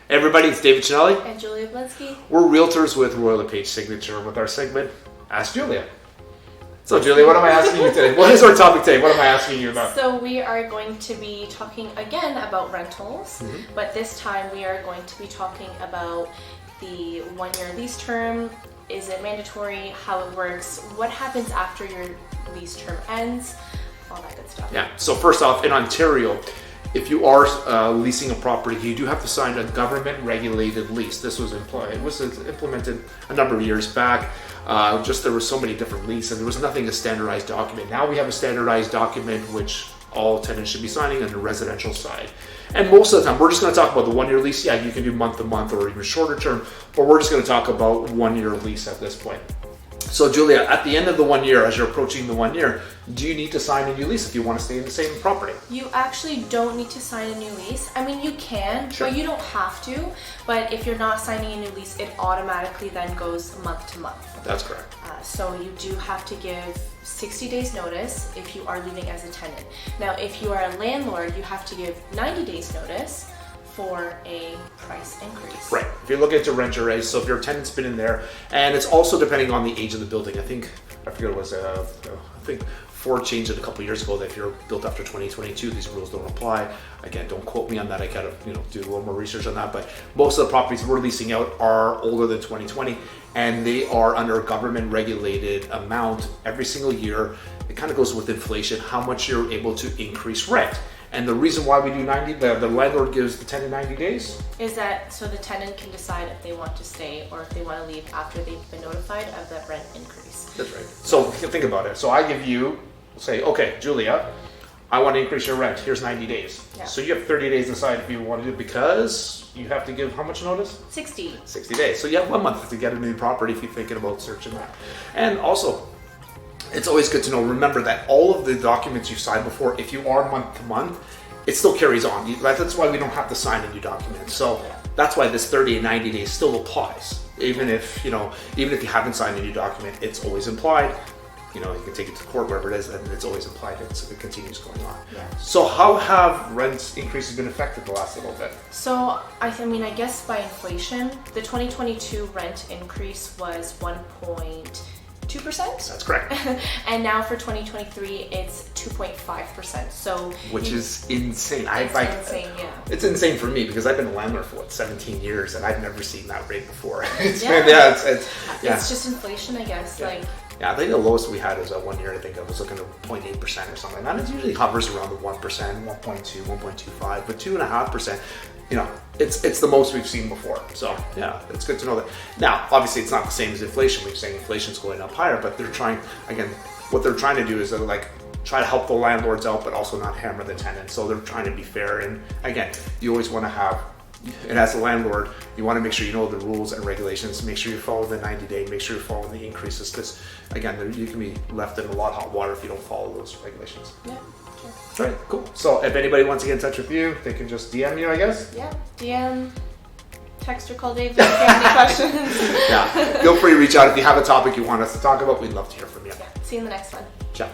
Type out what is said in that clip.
Hey everybody, it's David Chinelli. And Julia Blinsky. We're realtors with Royal LePage Signature with our segment, Ask Julia. So Julia, what am I asking you today? What is our topic today? What am I asking you about? So we are going to be talking again about rentals, but this time we are going to be talking about the 1-year lease term. Is it mandatory? How it works? What happens after your lease term ends? All that good stuff. Yeah, so first off, in Ontario, if you are leasing a property, you do have to sign a government-regulated lease. This was implemented a number of years back. There were so many different leases, and there was nothing a standardized document. Now we have a standardized document which all tenants should be signing on the residential side. And most of the time, we're just going to talk about the 1-year lease. Yeah, you can do month to month or even shorter term, but we're just going to talk about 1-year lease at this point. So Julia, at the end of the 1 year, as you're approaching the 1 year, do you need to sign a new lease if you want to stay in the same property? You actually don't need to sign a new lease. I mean, you can, Sure. but you don't have to. But if you're not signing a new lease, it automatically then goes month to month. That's correct. So you do have to give 60 days notice if you are leaving as a tenant. Now, if you are a landlord, you have to give 90 days notice for a price increase. Right. If you're looking to rent your raise, so if your tenant's been in there, and it's also depending on the age of the building. I forget it was, I think Ford changed it a couple of years ago that if you're built after 2022, these rules don't apply. Again, don't quote me on that. I gotta do a little more research on that. But most of the properties we're leasing out are older than 2020, and they are under a government regulated amount every single year. It kind of goes with inflation, how much you're able to increase rent. And the reason why we do 90, the landlord gives the tenant 90 days. Is that so the tenant can decide if they want to stay or if they want to leave after they've been notified of the rent increase. That's right. So think about it. So I give you, say, okay, Julia, I want to increase your rent. Here's 90 days. Yeah. So you have 30 days to decide if you want to do it because you have to give how much notice? 60. 60 days. So you have 1 month to get a new property if you're thinking about searching that. And also, it's always good to know, remember that all of the documents you signed before, if you are month to month, it still carries on. That's why we don't have to sign a new document. So that's why this 30 and 90 days still applies. Even if you haven't signed a new document, it's always implied. You can take it to court, wherever it is, and it's always implied. It continues going on. Yeah. So how have rent increases been affected the last little bit? So I guess by inflation, the 2022 rent increase was 1.2%. That's correct. And now for 2023, it's 2.5%. So which is insane. It's insane, yeah. It's insane for me because I've been a landlord for 17 years and I've never seen that rate before. It's just inflation, I guess. Yeah. Like. Yeah, I think the lowest we had was 1 year. I think I was looking at 0.8% or something. And it usually hovers around the 1%, 1.2, 1.25, but 2.5%. It's the most we've seen before. So yeah, it's good to know that. Now, obviously, it's not the same as inflation. We're saying inflation's going up higher, but what they're trying to do is try to help the landlords out, but also not hammer the tenants. So they're trying to be fair. And again, you always want to have. And as a landlord, you want to make sure you know the rules and regulations. Make sure you follow the 90-day. Make sure you follow the increases because, again, you can be left in a lot of hot water if you don't follow those regulations. Yeah. All right, cool. So if anybody wants to get in touch with you, they can just DM you, I guess? Yeah, DM, text or call Dave if you have any questions. Yeah, feel free to reach out if you have a topic you want us to talk about. We'd love to hear from you. Yeah. See you in the next one. Ciao.